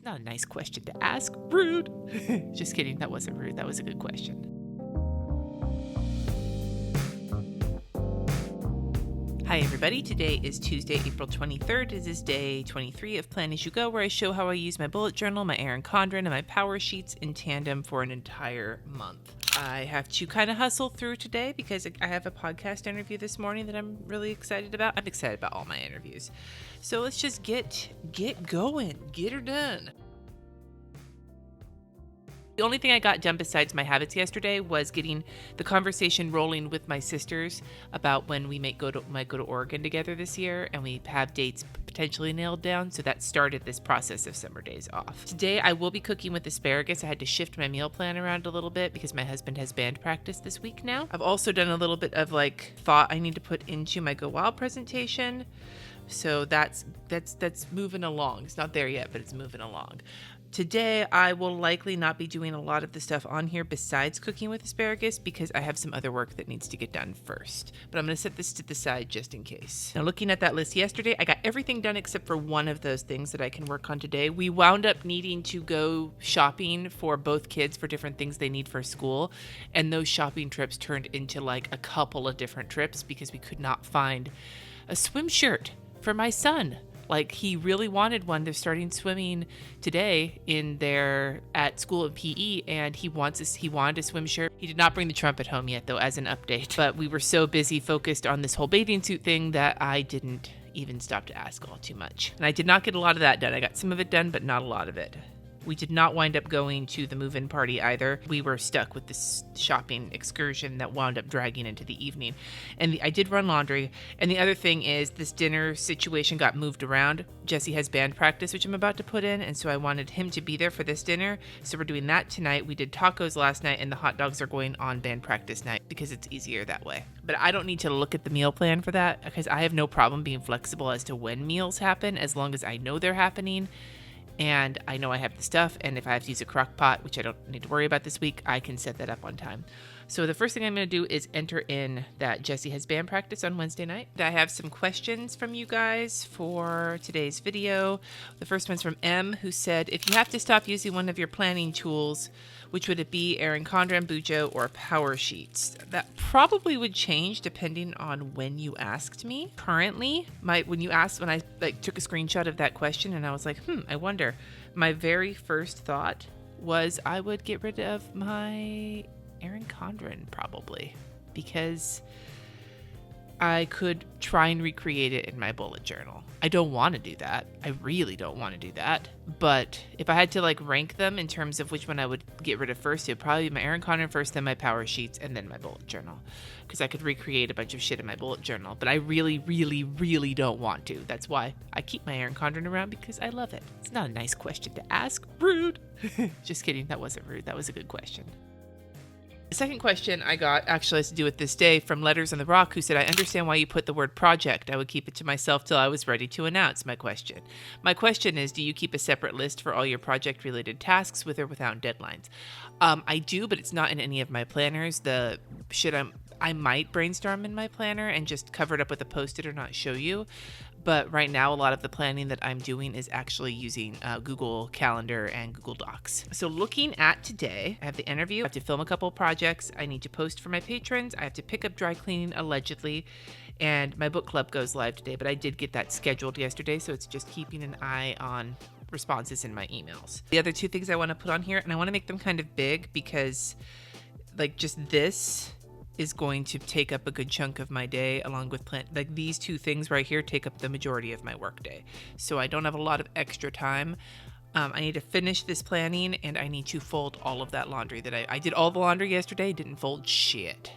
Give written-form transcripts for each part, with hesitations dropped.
not a nice question to ask. Rude. Just kidding. That wasn't rude. That was a good question. Hi everybody, today is Tuesday, April 23rd. This is day 23 of Plan As You Go, where I show how I use my bullet journal, my Erin Condren, and my power sheets in tandem for an entire month. I have to kind of hustle through today because I have a podcast interview this morning that I'm really excited about. I'm excited about all my interviews. So let's just get going, get her done. The only thing I got done besides my habits yesterday was getting the conversation rolling with my sisters about when we might go to Oregon together this year, and we have dates potentially nailed down. So that started this process of summer days off. Today I will be cooking with asparagus. I had to shift my meal plan around a little bit because my husband has band practice this week now. I've also done a little bit of thought I need to put into my Go Wild presentation. So that's moving along. It's not there yet, but it's moving along. Today, I will likely not be doing a lot of the stuff on here besides cooking with asparagus because I have some other work that needs to get done first. But I'm going to set this to the side just in case. Now, looking at that list yesterday, I got everything done except for one of those things that I can work on today. We wound up needing to go shopping for both kids for different things they need for school. And those shopping trips turned into a couple of different trips because we could not find a swim shirt for my son. He really wanted one. They're starting swimming today at school in PE, and he wanted a swim shirt. He did not bring the trumpet home yet, though, as an update. But we were so busy focused on this whole bathing suit thing that I didn't even stop to ask all too much. And I did not get a lot of that done. I got some of it done, but not a lot of it. We did not wind up going to the move-in party either. We were stuck with this shopping excursion that wound up dragging into the evening. And I did run laundry. And the other thing is this dinner situation got moved around. Jesse has band practice, which I'm about to put in. And so I wanted him to be there for this dinner. So we're doing that tonight. We did tacos last night, and the hot dogs are going on band practice night because it's easier that way. But I don't need to look at the meal plan for that because I have no problem being flexible as to when meals happen as long as I know they're happening. And I know I have the stuff, and if I have to use a crock pot, which I don't need to worry about this week, I can set that up on time. So the first thing I'm going to do is enter in that Jesse has band practice on Wednesday night. I have some questions from you guys for today's video. The first one's from M, who said, if you have to stop using one of your planning tools, which would it be, Erin Condren, Bujo, or Power Sheets? That probably would change depending on when you asked me. Currently, when I took a screenshot of that question and I was like, I wonder. My very first thought was I would get rid of my Erin Condren probably because I could try and recreate it in my bullet journal. I don't want to do that. I really don't want to do that. But if I had to rank them in terms of which one I would get rid of first, it would probably be my Erin Condren first, then my power sheets, and then my bullet journal. Because I could recreate a bunch of shit in my bullet journal. But I really, really, really don't want to. That's why I keep my Erin Condren around because I love it. It's not a nice question to ask. Rude. Just kidding. That wasn't rude. That was a good question. The second question I got actually has to do with this day from Letters on the Rock, who said, I understand why you put the word project. I would keep it to myself till I was ready to announce my question. My question is, do you keep a separate list for all your project-related tasks with or without deadlines? I do, but it's not in any of my planners. The shit I might brainstorm in my planner and just cover it up with a Post-it or not show you. But right now, a lot of the planning that I'm doing is actually using Google Calendar and Google Docs. So looking at today, I have the interview, I have to film a couple of projects, I need to post for my patrons, I have to pick up dry cleaning allegedly, and my book club goes live today. But I did get that scheduled yesterday, so it's just keeping an eye on responses in my emails. The other two things I want to put on here, and I want to make them kind of big because just this is going to take up a good chunk of my day, along with these two things right here take up the majority of my work day. So I don't have a lot of extra time. I need to finish this planning, and I need to fold all of that laundry that I did all the laundry yesterday, didn't fold shit.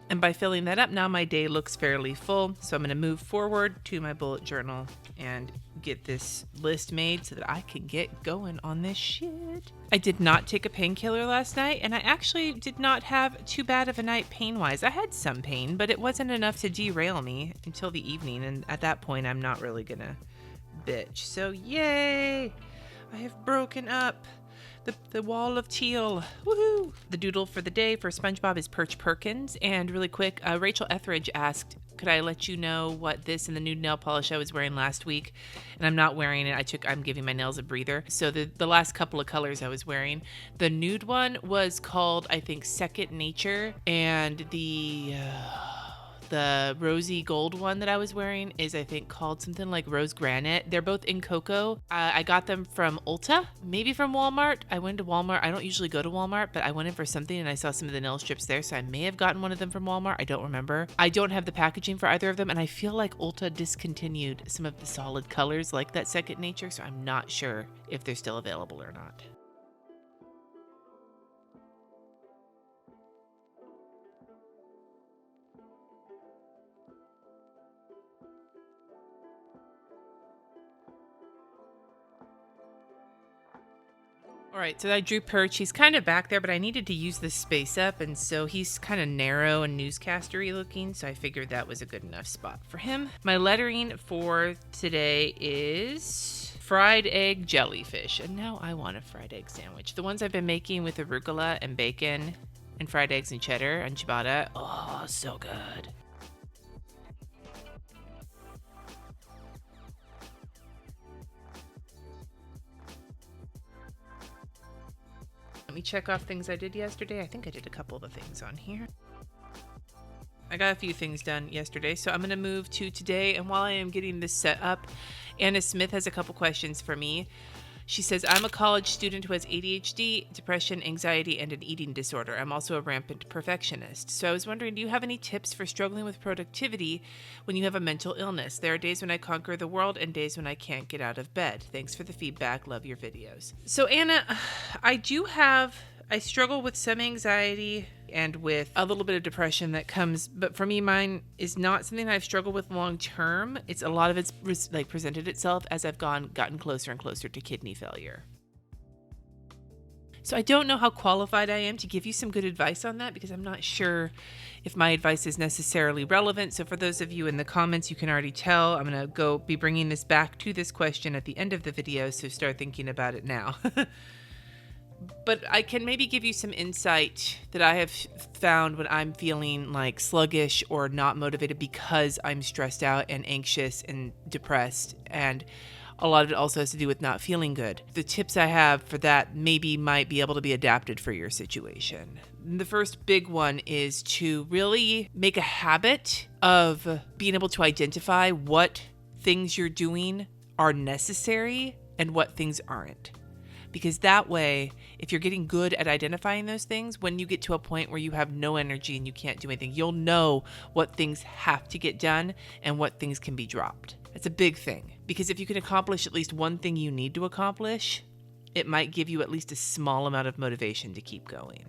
And by filling that up, now my day looks fairly full. So I'm going to move forward to my bullet journal and get this list made so that I can get going on this shit. I did not take a painkiller last night, and I actually did not have too bad of a night pain-wise. I had some pain, but it wasn't enough to derail me until the evening. And at that point, I'm not really going to bitch. So yay! I have broken up the wall of teal. Woohoo! The doodle for the day for SpongeBob is Perch Perkins. And really quick, Rachel Etheridge asked, could I let you know what this and the nude nail polish I was wearing last week? And I'm not wearing it. I'm giving my nails a breather. So the last couple of colors I was wearing, the nude one was called, I think, Second Nature. And the rosy gold one that I was wearing is, I think, called something like Rose Granite. They're both in cocoa. I got them from Ulta, maybe from Walmart. I went to Walmart. I don't usually go to Walmart, but I went in for something and I saw some of the nail strips there, so I may have gotten one of them from Walmart. I don't remember. I don't have the packaging for either of them, and I feel like Ulta discontinued some of the solid colors like that Second Nature, so I'm not sure if they're still available or not. All right, so I drew Perch. He's kind of back there, but I needed to use this space up, and so he's kind of narrow and newscastery looking, so I figured that was a good enough spot for him. My lettering for today is fried egg jellyfish, and now I want a fried egg sandwich. The ones I've been making with arugula and bacon and fried eggs and cheddar and ciabatta, oh, so good. Let me check off things I did yesterday. I think I did a couple of the things on here. I got a few things done yesterday, so I'm going to move to today. And while I am getting this set up, Anna Smith has a couple questions for me. She says, I'm a college student who has ADHD, depression, anxiety, and an eating disorder. I'm also a rampant perfectionist. So I was wondering, do you have any tips for struggling with productivity when you have a mental illness? There are days when I conquer the world and days when I can't get out of bed. Thanks for the feedback. Love your videos. So Anna, I struggle with some anxiety and with a little bit of depression that comes, but for me, mine is not something I've struggled with long term. It's a lot of it's like presented itself as I've gotten closer and closer to kidney failure. So I don't know how qualified I am to give you some good advice on that, because I'm not sure if my advice is necessarily relevant. So for those of you in the comments, you can already tell I'm going to be bringing this back to this question at the end of the video, so start thinking about it now. But I can maybe give you some insight that I have found when I'm feeling like sluggish or not motivated because I'm stressed out and anxious and depressed. And a lot of it also has to do with not feeling good. The tips I have for that might be able to be adapted for your situation. The first big one is to really make a habit of being able to identify what things you're doing are necessary and what things aren't. Because that way, if you're getting good at identifying those things, when you get to a point where you have no energy and you can't do anything, you'll know what things have to get done and what things can be dropped. That's a big thing, because if you can accomplish at least one thing you need to accomplish, it might give you at least a small amount of motivation to keep going.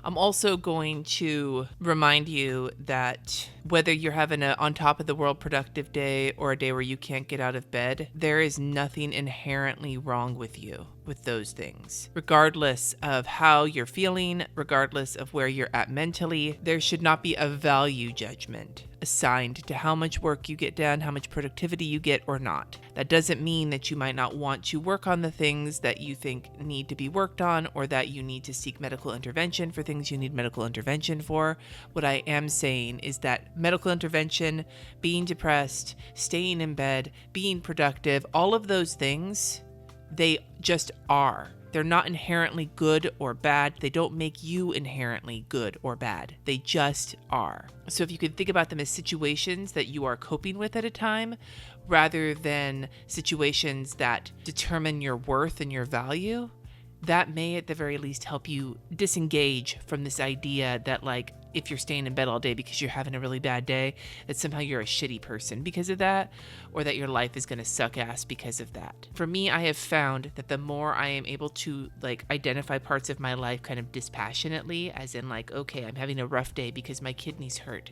I'm also going to remind you that whether you're having a on top of the world productive day or a day where you can't get out of bed, there is nothing inherently wrong with you with those things. Regardless of how you're feeling, regardless of where you're at mentally, there should not be a value judgment assigned to how much work you get done, how much productivity you get or not. That doesn't mean that you might not want to work on the things that you think need to be worked on, or that you need to seek medical intervention for things you need medical intervention for. What I am saying is that medical intervention, being depressed, staying in bed, being productive, all of those things, they just are. They're not inherently good or bad. They don't make you inherently good or bad. They just are. So if you could think about them as situations that you are coping with at a time, rather than situations that determine your worth and your value, that may at the very least help you disengage from this idea that, like, if you're staying in bed all day because you're having a really bad day, that somehow you're a shitty person because of that, or that your life is going to suck ass because of that. For me, I have found that the more I am able to identify parts of my life kind of dispassionately, as in okay, I'm having a rough day because my kidneys hurt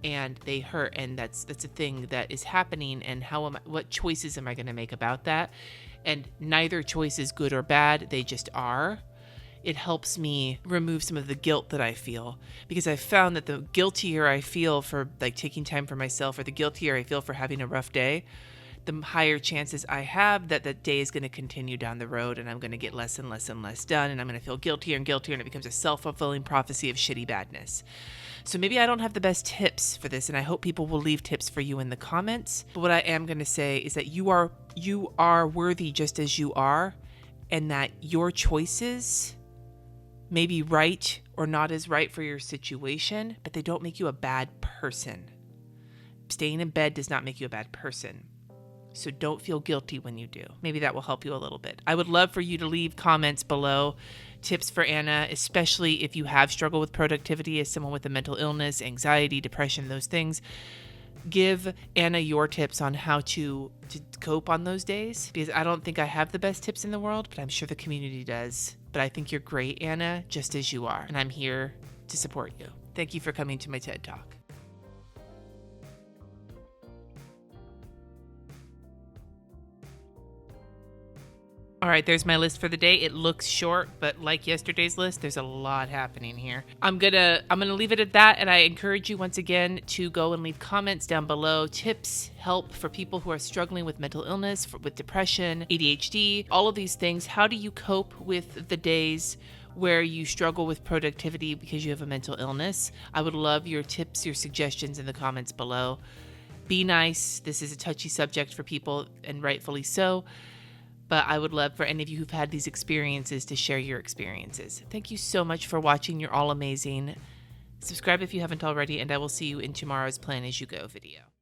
and they hurt, and that's a thing that is happening, and what choices am I going to make about that? And neither choice is good or bad, they just are. it helps me remove some of the guilt that I feel, because I've found that the guiltier I feel for like taking time for myself, or the guiltier I feel for having a rough day, the higher chances I have that that day is going to continue down the road, and I'm going to get less and less and less done, and I'm going to feel guiltier and guiltier, and it becomes a self-fulfilling prophecy of shitty badness. So maybe I don't have the best tips for this, and I hope people will leave tips for you in the comments. But what I am going to say is that you are worthy just as you are, and that your choices may be right or not as right for your situation, but they don't make you a bad person. Staying in bed does not make you a bad person. So don't feel guilty when you do. Maybe that will help you a little bit. I would love for you to leave comments below, tips for Anna, especially if you have struggled with productivity as someone with a mental illness, anxiety, depression, those things. Give Anna your tips on how to cope on those days, because I don't think I have the best tips in the world, but I'm sure the community does. But I think you're great, Anna, just as you are, and I'm here to support you. Thank you for coming to my TED Talk. All right, there's my list for the day. It looks short, but like yesterday's list, there's a lot happening here. I'm gonna leave it at that, and I encourage you once again to go and leave comments down below. Tips, help for people who are struggling with mental illness, with depression, ADHD, all of these things. How do you cope with the days where you struggle with productivity because you have a mental illness? I would love your tips, your suggestions in the comments below. Be nice. This is a touchy subject for people, and rightfully so. But I would love for any of you who've had these experiences to share your experiences. Thank you so much for watching. You're all amazing. Subscribe if you haven't already, and I will see you in tomorrow's Plan As You Go video.